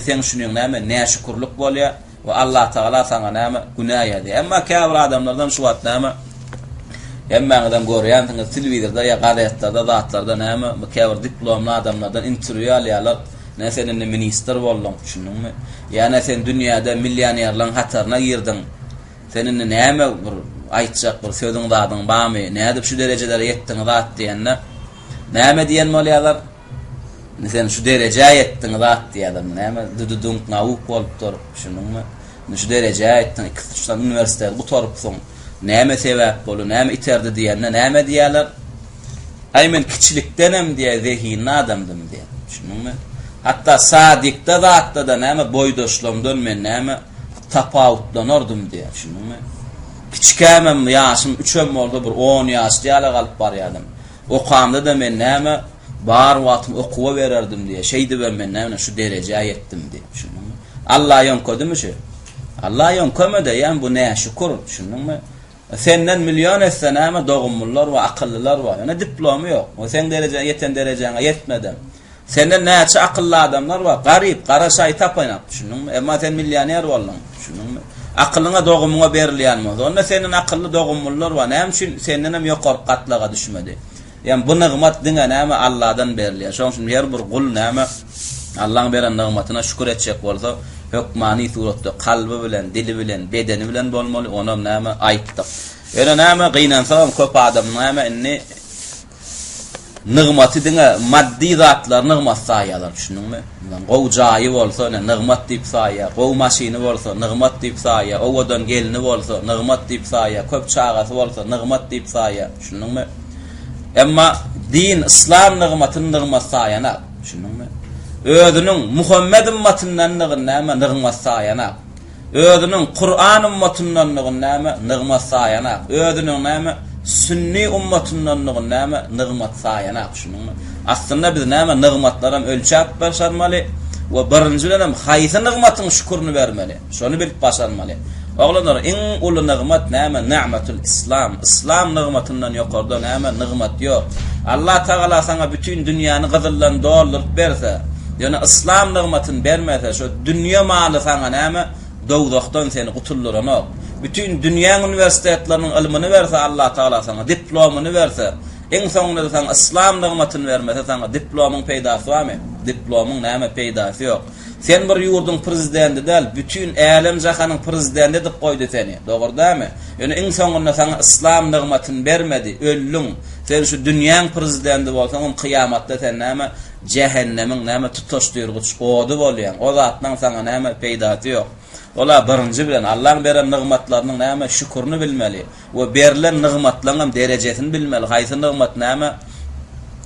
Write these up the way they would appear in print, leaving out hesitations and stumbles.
sen şunun ne şükürlük bolya ve Allah Teala sana näme günah ýady. Emma käbir adamlardan şu wagt näme hemmäňeden görýän telewizorda ya gazetlarda zatlarda näme käbir diplomly adamlardan interview alýarlar. Ne senin minister boldun, düşündünmi? Yani sen dünyada milyonerlerin hatarına girdin. Senin näme bir aýtjak bir sözüň dadyň barmy? Näde şu derejelere ýetdiň zat diýende? Näme diýen bolýarlar? Sen şu derejeye ýetdiň zat diýýärler. Näme düdüdüň nawuk bolup durup, düşündünmi? Şu derejeye ýetdiň, iki üniversitede gutarupsyň. Näme sebäp bolu, näme iterdi diýende, näme diýýärler? Ay men kiçilikdenem diýe zehinli adamdym diýär. Düşündünmi? Hatta sadikda da hatta da näme boýdoşlamdan men näme tapawutlanardym diýär. Düşündünmi? Kiçikämem ýaşym 3 boldy, bir 10 ýaş diýäle galyp barýardym. Okamda da men näme bar wagtym okuwa bererdim diýär. Şeýdi men näme şu derejeye ýetdim diýär. Düşündünmi? Allah ýonkodymy şu? Allah ýonkomady, ýa bu näme şükür, düşündünmi? Senden milyon etse näme dogumlar we akyllylar bar. Ýa diplomy ýok. O sen derejeye ýeten derejeňe ýetmedin. Senden näçe akıllı adamlar var, garip, garaşay tapaýnak, düşündünmi? Emma sen milyoner boldun, düşündünmi? Akıllyňa dogumuňa berilýänmi? Onda senin akıllı dogumlar var, näme üçin senden hem ýokary gatlaga düşmedi? Yani bu nigmat diňe näme Allahdan berilýär. Şoň üçin her bir gul näme Allah'ın beren nigmatyna şükür etjek bolsa, hökmani suratda kalby bilen, dili bilen, bedeni bilen bolmaly, ona näme aýtdyk. Ýöne näme gynansaň köp adam näme inni nigmaty diňe maddi zatlar nigmat saýalar, düşündünmi? Gowjaýy bolsa, nigmat diýip saýa, gow maşyny bolsa, nigmat diýip saýa, owadan gelini bolsa, nigmat diýip saýa, köp çagasy bolsa, nigmat diýip saýa, düşündünmi? Emma din, İslam nigmatyny nigmat saýana, düşündünmi? Özüniň Muhammed ummatyndan näme nigmat saýana, özüniň Kur'an ummatyndan nigmat saýana, özüniň näme Sünni ummatyndan näme nigmat saýana, düşündünmi? Aslında biz näme nigmatlaram ölçäp başarmaly we birinjilenem haýsy nigmatyň şükürni bermeli. Şonu bilip başarmaly. Oglanlar iň uly nigmat näme? Ni'matul Islam. Islam nigmatyndan ýokarda näme nigmat ýok. Allah Taala sana bütün dünýäni gyzyllan doldurup berse, ýöne İslam nigmatyny bermese, şu dünýä maly sana näme dowdakdan seni gutulduranok. Bütün dünýä üniversitetleriniň ilmini verse Allah Taala sana, diplomunu verse, en soňunda sana İslam nigmatyny vermese sana diplomyň peýdasy barmy? Diplomyň näme peýdasy ýok. Sen bir ýurduň prezidenti däl, bütün älim jahanyň prezidenti dip goýdy seni. Dogry dämi? Ýöne en soňunda sana İslam nigmatyny bermedi, öllüň. Sen şu dünýäň prezidenti bolsaň, kıyamatda sen näme cehennemiň näme tutaşdyrgyç gody bolýan. O zatdan sana näme peýdasy ýok. Ola birinji bilen Allah'ın beren nigmatlarynyň näme şükürni bilmeli we berilen nigmatlaryň derejesini bilmeli. Haýsy nigmat näme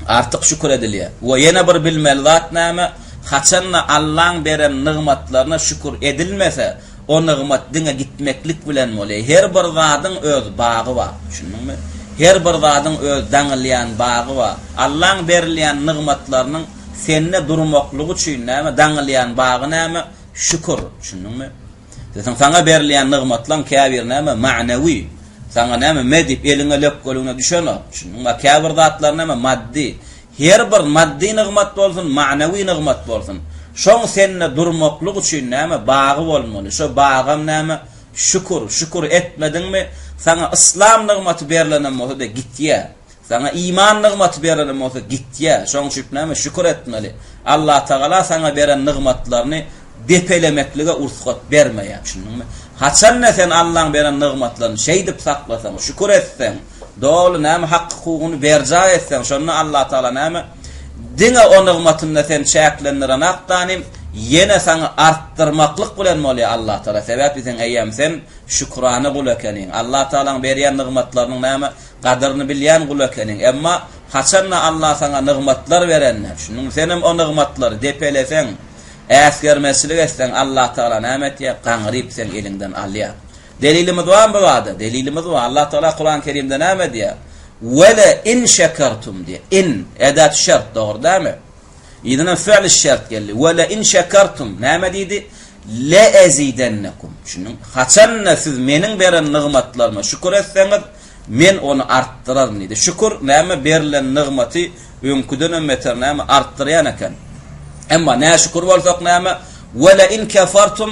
artyk şükür edilýär. We ýene bir bilmeli zat näme haçanna Allah'ın beren nigmatlaryna şükür edilmese o nigmat diňe gitmeklik bilen bolýar. Her bir zatyň öz bagy bar, düşündünmi? Her bir zatyň öz daňylýan bagy bar. Allah'ın berilýän nigmatlarynyň senne durmaklygy üçin näme daňylýan bagy näme şükür, düşündünmi? Sana berilýän nigmatlaň käbir näme ma'nawi. Sana näme medip eliňe löp goluna düşenok. Şununla käbir zatlar näme maddi. Her bir maddi nigmat bolsun, ma'nawi nigmat bolsun. Şoň senne durmaklyk üçin näme bagy bolmaly. Şo bagam näme şükür. Şükür etmedinmi? Sana İslam nigmaty berilenen bolsa da gitýär. Sana iman nigmaty berilenen bolsa gitýär. Şoň üçin näme şükür etmeli. Allah Taala sana beren nigmatlaryny depelemeklige ursat bermeýär, düşündünmi? Haçan sen Allah'ın beren nigmatlaryny şeýdip saklasaň, şükür etsen, dol näme hak hukugyny berja etsen, şonu Allah Taala näme diňe o nigmatyny sen çäklendiren akdanym ýene saňa artdyrmaklyk bilen bolýar Allah Taala. Sebäp sen eýem sen şükrany gul ekening. Allah Taalaň berýän nigmatlarynyň näme gadyryny bilýän gul ekening. Emma haçan Allah saňa nigmatlar berenler, şunun senem o nigmatlary depelesen, äsgermeslik etsen Allah Taala näme etýär? Gaňryp sen elinden alýar. Delilimiz var mı wada? Delilimiz var. Allah Taala Kur'an-ı Kerimde näme diýär? Wala in şekertum diýär. In edat şert, dogry dämi? Ýa-da fi'l şert geldi. Wala in şekertum näme diýdi? La azidannakum. Şunun haçanna siz meniň beren nigmatlaryma şükür etseňiz, men onu artdyrarym diýdi. Şükür näme berilen nigmaty öňküden ömmeter näme artdyrýan eken. Emma ne şükür bolsak näme Ve la in kafartum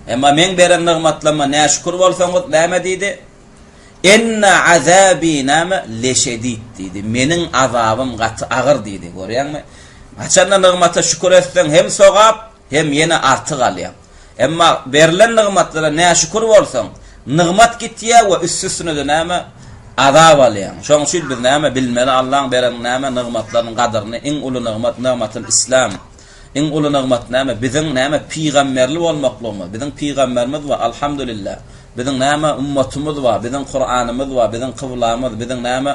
emma men beren nimetlerime ne şükür bolsaňyz näme diýdi? Enna azabi nama leşedid diýdi. Menin azabym gaty agyr diýdi. Görýärmi? Açanda nigmata şükür etsen hem sogap hem yine artyk alýar. Emma berilen nigmatlara ne şükür bolsaň, nigmat gitýär we üstüne de näme azab alýar. Şoň üçin biz näme bilmeli Allahyň beren näme nigmatlarynyň gadyryny, iň uly nigmat nigmatul islam. Iň uly nigmat näme biziň näme peýgamberli bolmaklygymyz. Biziň peýgamberimiz we alhamdulillah. Biziň näme ummatymyz var, biziň Qur'anymyz var, biziň kıblamyz, biziň näme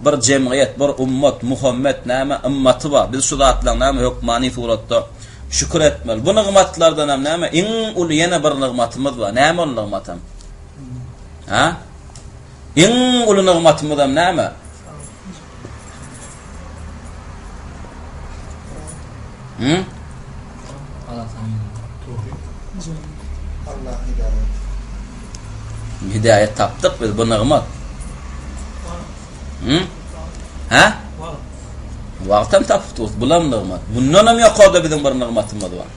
bir jemgyýet, bir ummat, Muhammed näme ummaty var. Biz şu zatlaryň näme hökmani suratda şükür etmeli. Bu nigmatlardan näme iň uly ýene bir nigmatymyz var. Näme ol nigmatym? Ha? Iň uly nigmatymyz näme? Allah hidayet. Hidayet tapdyk biz bu nigmat. Ha? Wagtam tapdyk bulam nigmat. Bundan hem ýokada biziň bir nigmatymyz bar.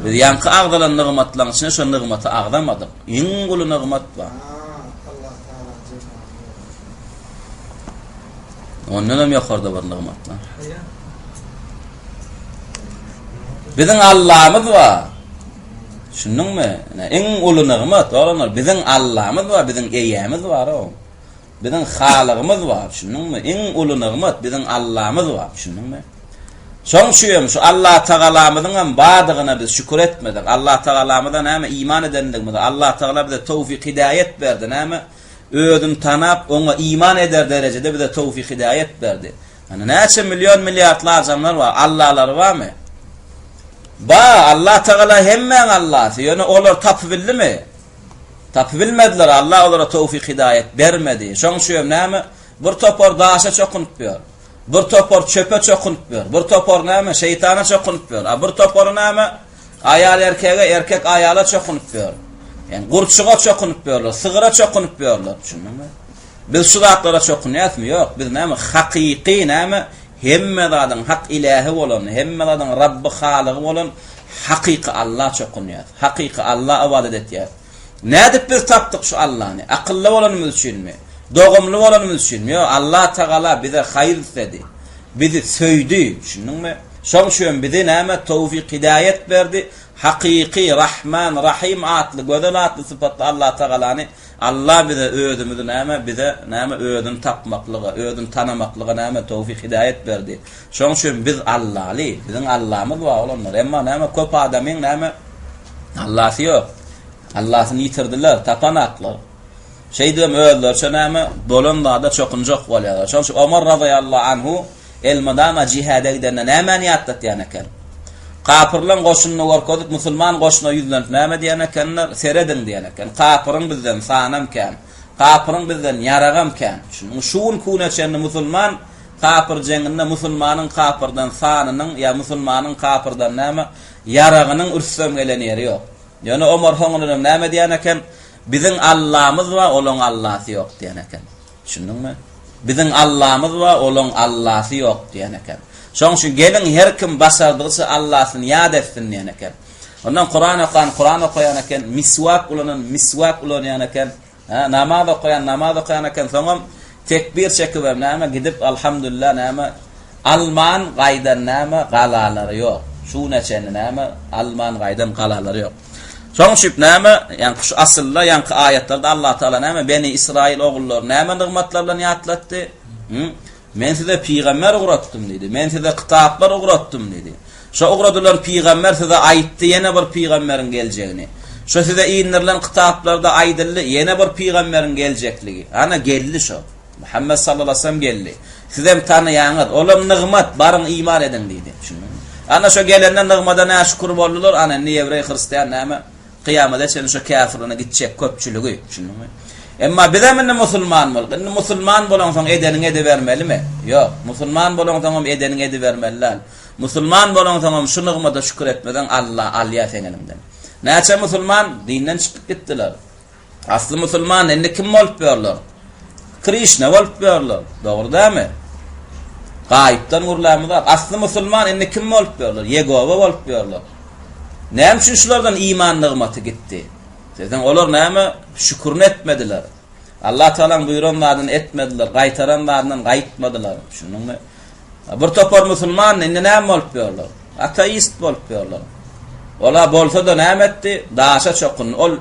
Biz ýanky agdalan nigmatlaryň içine şu nigmaty agdamadyk. Iň uly nigmat bar. Allah Taala cezasy. Ondan hem ýokada bir nigmat bar. Biziň Allah'ymyz bar. Şununmy? Iň uly nigmat olanlar biziň Allah'ymyz bar, biziň eýämiz bar o. Biziň halygymyz bar. Şununmy? Iň uly nigmat biziň Allah'ymyz bar. Şununmy? Şoň şuýam şu Allah Taalamyzyň hem badygyna biz şükür etmedik. Allah Taalamydan näme iman edendigimiz. Allah Taala bize tawfik hidayet berdi. Näme? Ödüm tanap oňa iman eder derejede bize tawfik hidayet berdi. Hani näçe milyon milyardlar adamlar var. Allahlar barmy? Ba Allah Taala hemmeň Allahsy. Ýöne olar tapybildimi? Tapybilmediler. Allah olara tawfik hidayet bermedi. Şoň şuýam näme? Bir topar daşa çokunup ber. Bir topar çöpe çokunup ber. Bir topar näme? Şeytana çokunup ber. Bir topar näme? Ayal erkege, erkek ayala çokunup ber. Yani gurçuğa çokunup berler, sygyra çokunup berler. Şunmy? Biz şu zatlara çokunýasmy? Ýok. Biz näme? Hakyky näme? Hemme zadyň hak ilahi bolan, hemme zadyň Rabbi halygy bolan hakyky Allah çokunýar. Hakyky Allah ibadet etýär. Nädip biz tapdyk şu Allahny? Akylly bolanymyz üçinmi? Dogumly bolanymyz üçinmi? Ýok, Allah Taala bize haýr istedi. Bizi söýdi, şunuňmy? Şoň şuň bize näme tawfik hidayet berdi. Hakyky Rahman Rahim atly gözel atly sypatly Allah Taalany Allah bize ödümüzü näme bize näme ödün tapmaklygy, ödün tanamaklygy näme tawfik hidayet berdi. Şoň şuň biz Allahly, biziň Allah'ymyz bar olanlar. Emma näme köp adamyň näme Allahsy ýok. Allah'syny ýitirdiler, tapanaklar. Şeydem öldüler, şo näme bolanlarda çokunjak bolýarlar. Şoň şu Ömer radıyallahu anhu elmadama jihada gidende näme niýatda diýeneken. Kapırlan goşunyny gorkodyp musulman goşuna ýüzlenip näme diýenekenler? Seredin diýeneken. Kapyryň bizden sanamken, kapyryň bizden ýaragam-ken. Şuň kuneçenni musulman kapyr jenginde musulmanyň kapyrdan sanynyň ýa musulmanyň kapyrdan näme ýaragynyň ürsem gelen ýeri ýok. Ýöne Ömer hoňunyň näme diýeneken? Biziň Allah'ymyz we olaň Allahsy ýok diýeneken. Şundyňmy? Biziň Allah'ymyz we olaň Allahsy ýok diýeneken. Şoň şu gelin her kim başardygysa Allah'syny ýad etsin diýeneken. Ondan Kur'an okuyan eken, miswak ulanýan eken, namaz okuyan eken, soňam tekbir çekip näme gidip alhamdulillah näme alman gaýdan näme galalary ýok. Şu neçeni näme alman gaýdan galalary ýok. Şoň şu näme ýani şu asylda ýani aýatlarda Allah Taala näme Beni İsrail ogullary näme nigmatlarla ýatlatdy? Men size peygamber uğrattım dedi. Men size kitaplar uğrattım dedi. Şu uğradılan peygamber size aýtdy ýene bir peygamberin geljegini. Şu size iýinlerilen kitaplarda aýdyldy ýene bir peygamberin geljekligi. Ana geldi şu. Muhammed sallallahu aleyhi ve sellem geldi. Size tanaýaňyz, olam nigmat barın iman edin dedi. Ana şu gelenden nigmada näşükür boldular. Ana ýewrey hristiýan näme? Kıyamada sen şu kafirine gidecek köpçülüğü. Emma bizeminne musulman bol. Musulman bolansoň edenine de bermeli mi? Yok. Musulman bolansoň edenine de bermeliler. Musulman bolansoň şu nigmada şükür etmeden Allah alýa senelimden. Näçe musulman dinden çıkıp gittiler. Aslı musulman endi kim bolup berler? Krishna bolup berler. Dogry dämi? Gaýpdan gurlamylar. Aslı musulman endi kim bolup berler? Yegova bolup berler. Näme üçin şulardan iman nigmaty gitdi? Sizden olar näme şükür etmediler. Allah Taala'nın buyuranlardan etmediler, gaýtaranlardan gaýtmadylar. Şunuňmy? Bir topar musulman indi näme bolup ýörler? Ateist bolup ýörler. Ola bolsa da näme etdi? Daşa çokun. Ol